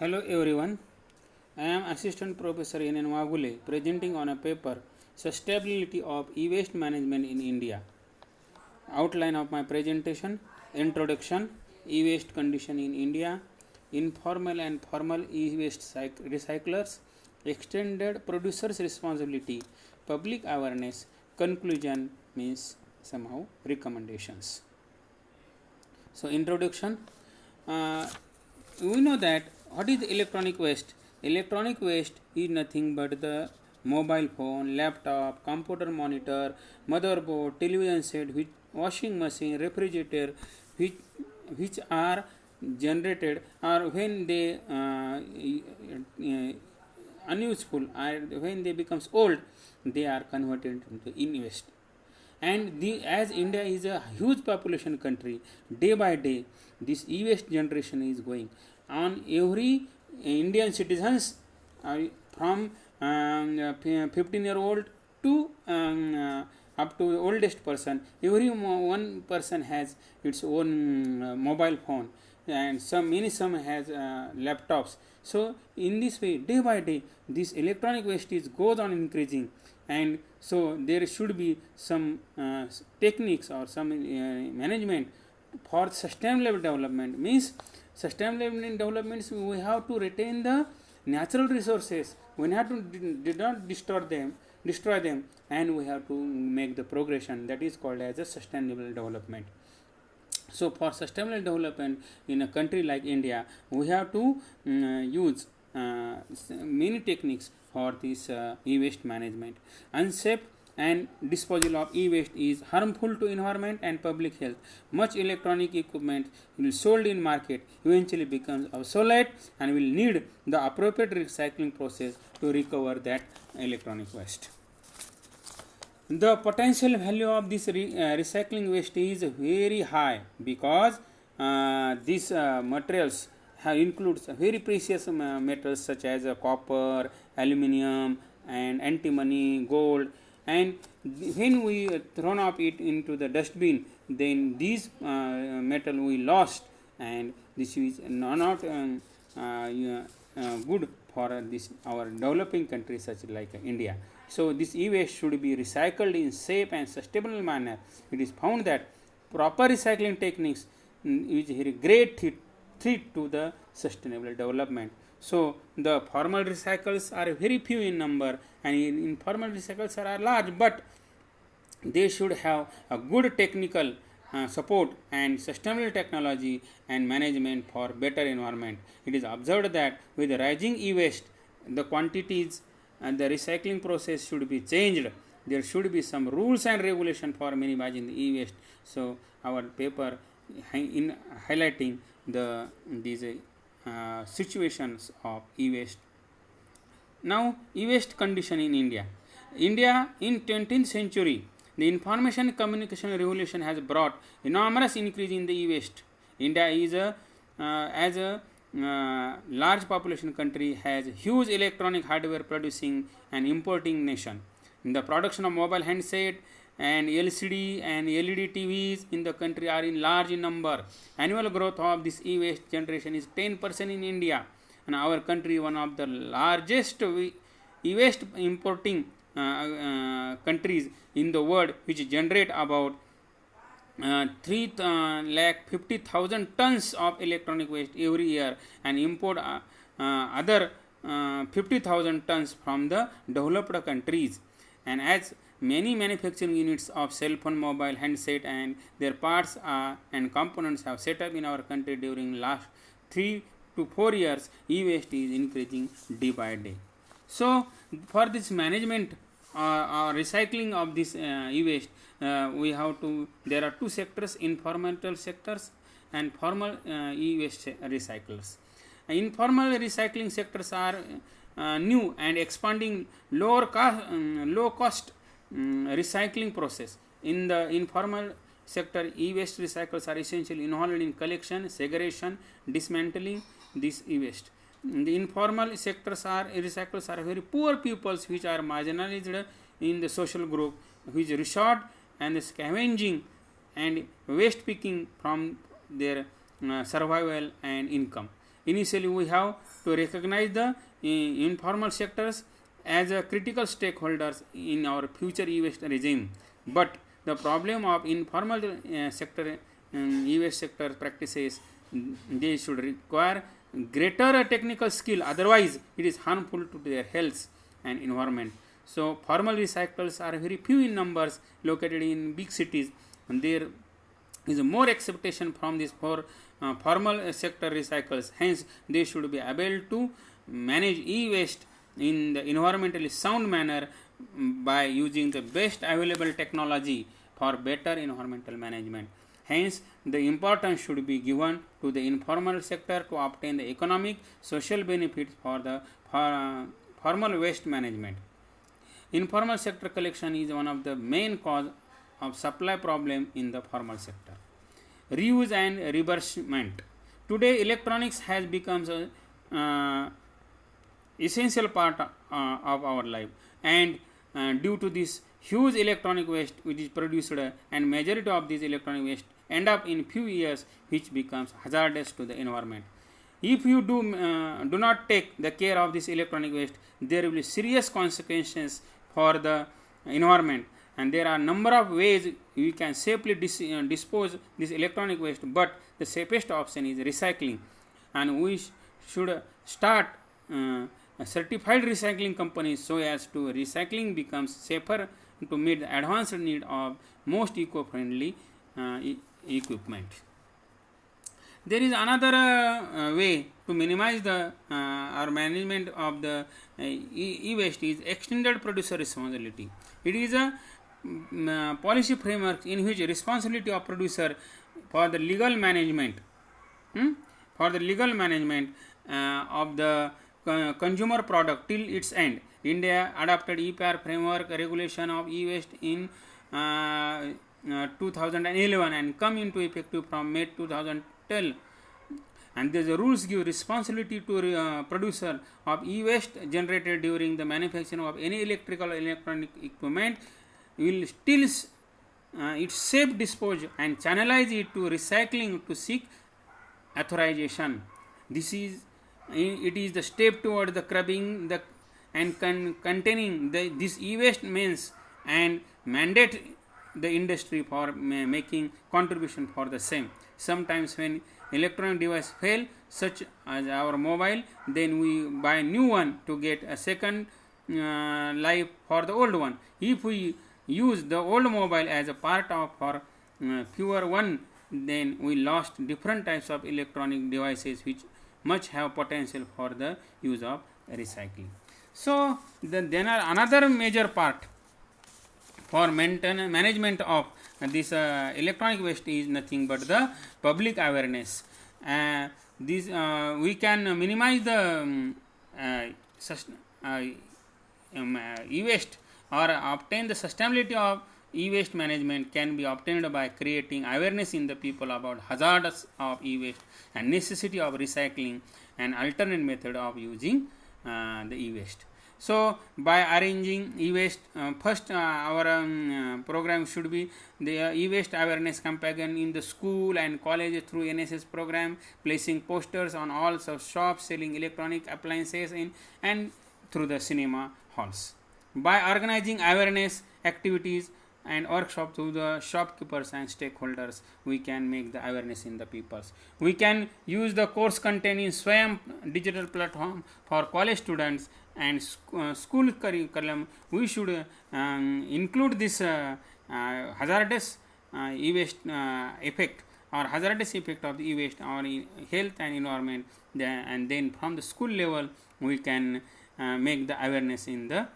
Hello everyone, I am Assistant Professor N. N. Wagule presenting on a paper Sustainability of E-Waste Management in India. Outline of my presentation: Introduction, E-Waste Condition in India, Informal and Formal E-Waste Recyclers, Extended Producers Responsibility, Public Awareness, Conclusion means somehow recommendations. So, introduction. Uh, we know that what is electronic waste. Electronic waste is nothing but the mobile phone, laptop, computer monitor, motherboard, television set, which washing machine, refrigerator, which which are generated or when they unuseful or when they becomes old, they are converted into in-waste. And as India is a huge population country, day by day this e-waste generation is going on. Every Indian citizens from 15-year-old to up to the oldest person, every one person has its own mobile phone, and some has laptops. So in this way, day by day this electronic waste is goes on increasing, and so there should be some techniques or some management for sustainable development. Means sustainable development, we have to retain the natural resources, we have to did not destroy them, and we have to make the progression that is called as a sustainable development. So for sustainable development in a country like India, we have to use many techniques for this e-waste management. Unsafe and disposal of e-waste is harmful to environment and public health. Much electronic equipment will sold in market eventually becomes obsolete and will need the appropriate recycling process to recover that electronic waste. The potential value of this recycling waste is very high, because these materials includes very precious metals such as copper, aluminium, and antimony, gold. And when we thrown up it into the dustbin, then these metal we lost, and this is not good for this our developing countries such like India. So this e-waste should be recycled in safe and sustainable manner. It is found that proper recycling techniques is a great threat to the sustainable development. So the formal recycles are very few in number, and informal recycles are large, but they should have a good technical support and sustainable technology and management for better environment. It is observed that with rising e-waste, the quantities and the recycling process should be changed. There should be some rules and regulation for minimizing the e-waste. So our paper in highlighting these situations of e-waste. Now, e-waste condition in India. India in 20th century, the information communication revolution has brought enormous increase in the e-waste. India is as a large population country, has huge electronic hardware producing and importing nation. In the production of mobile handset and LCD and LED TVs in the country are in large number. Annual growth of this e-waste generation is 10% in India, and our country one of the largest e-waste importing countries in the world, which generate about 3,50,000 tons of electronic waste every year, and import other 50,000 tons from the developed countries. And as many manufacturing units of cell phone, mobile handset and their parts and components have set up in our country during last 3 to 4 years, e-waste is increasing day by day. So for this management or recycling of this e-waste, we have to, there are two sectors, informal sectors and formal e-waste recyclers. Informal recycling sectors are new and expanding low cost recycling process. In the informal sector, e-waste recyclers are essentially involved in collection, segregation, dismantling this e-waste. The informal sectors are recyclers are very poor peoples which are marginalized in the social group, which resort and scavenging and waste picking from their survival and income. Initially, we have to recognize the informal sectors as critical stakeholders in our future e-waste regime. But the problem of informal sector e-waste sector practices, they should require greater technical skill, otherwise it is harmful to their health and environment. So formal recyclers are very few in numbers located in big cities, and there is more expectation from these formal sector recyclers. Hence, they should be able to manage e-waste in the environmentally sound manner by using the best available technology for better environmental management. Hence, the importance should be given to the informal sector to obtain the economic, social benefits for the formal waste management. Informal sector collection is one of the main cause of supply problem in the formal sector. Reuse and reimbursement. Today, electronics has become a essential part of our life, and due to this huge electronic waste which is produced, and majority of this electronic waste end up in few years, which becomes hazardous to the environment. If you do not take the care of this electronic waste, there will be serious consequences for the environment, and there are number of ways we can safely dispose this electronic waste, but the safest option is recycling, and we should start certified recycling companies so as to recycling becomes safer to meet the advanced need of most eco-friendly equipment. There is another way to minimize the or management of the e-waste is extended producer responsibility. It is a policy framework in which responsibility of producer for the legal management of the consumer product till its end. India adopted EPR framework regulation of e-waste in 2011 and come into effective from May 2012, and the rules give responsibility to producer of e-waste generated during the manufacturing of any electrical or electronic equipment will still its safe disposal and channelize it to recycling to seek authorization. This is the step toward the curbing the and containing this e-waste means and mandate the industry for making contribution for the same. Sometimes when electronic device fail, such as our mobile, then we buy new one to get a second life for the old one. If we use the old mobile as a part of our fewer one, then we lost different types of electronic devices which much have potential for the use of recycling. So then another major part for management of this electronic waste is nothing but the public awareness. We can minimize the e-waste or obtain the sustainability of e-waste management can be obtained by creating awareness in the people about hazards of e-waste and necessity of recycling and alternate method of using the e-waste. So by arranging e-waste, first our program should be the e-waste awareness campaign in the school and college through NSS program, placing posters on all shops selling electronic appliances in and through the cinema halls. By organizing awareness activities and workshops to the shopkeepers and stakeholders, we can make the awareness in the peoples. We can use the course content in Swayam digital platform for college students and school curriculum. We should include this hazardous e-waste effect or hazardous effect of the e-waste on health and environment, and then from the school level we can make the awareness in the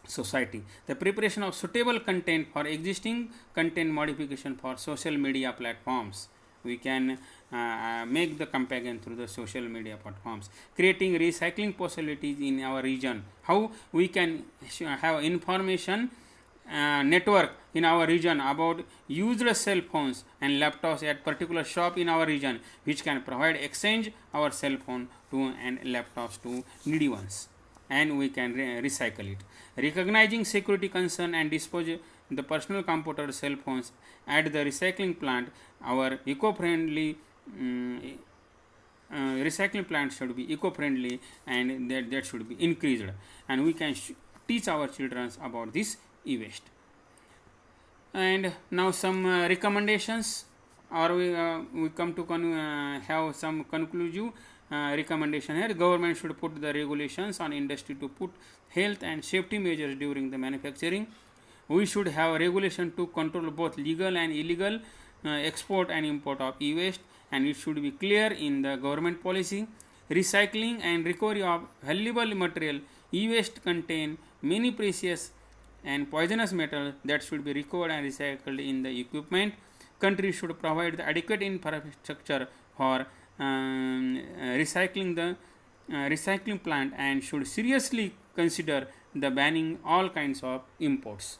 society. The preparation of suitable content for existing content modification for social media platforms. We can make the campaign through the social media platforms. Creating recycling possibilities in our region. How we can have information network in our region about used cell phones and laptops at particular shop in our region, which can provide exchange our cell phone to and laptops to needy ones, and we can recycle it. Recognizing security concern and dispose the personal computer cell phones at the recycling plant, our eco-friendly recycling plants should be eco-friendly, and that should be increased, and we can teach our children about this e-waste. And now some recommendations, or we come to have some conclusive recommendation here. Government should put the regulations on industry to put health and safety measures during the manufacturing. We should have a regulation to control both legal and illegal export and import of e-waste, and it should be clear in the government policy. Recycling and recovery of valuable material. E-waste contain many precious and poisonous metals that should be recovered and recycled in the equipment. Countries should provide the adequate infrastructure for recycling the recycling plant, and should seriously consider the banning all kinds of imports.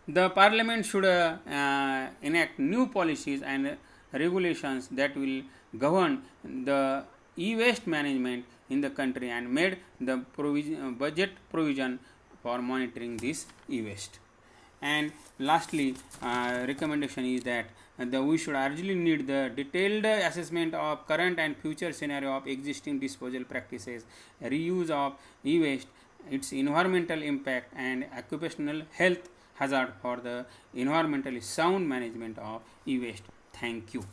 The parliament should enact new policies and regulations that will govern the e-waste management in the country, and made the budget provision for monitoring this e-waste. And lastly, recommendation is that we should urgently need the detailed assessment of current and future scenario of existing disposal practices, reuse of e-waste, its environmental impact, and occupational health hazard for the environmentally sound management of e-waste. Thank you.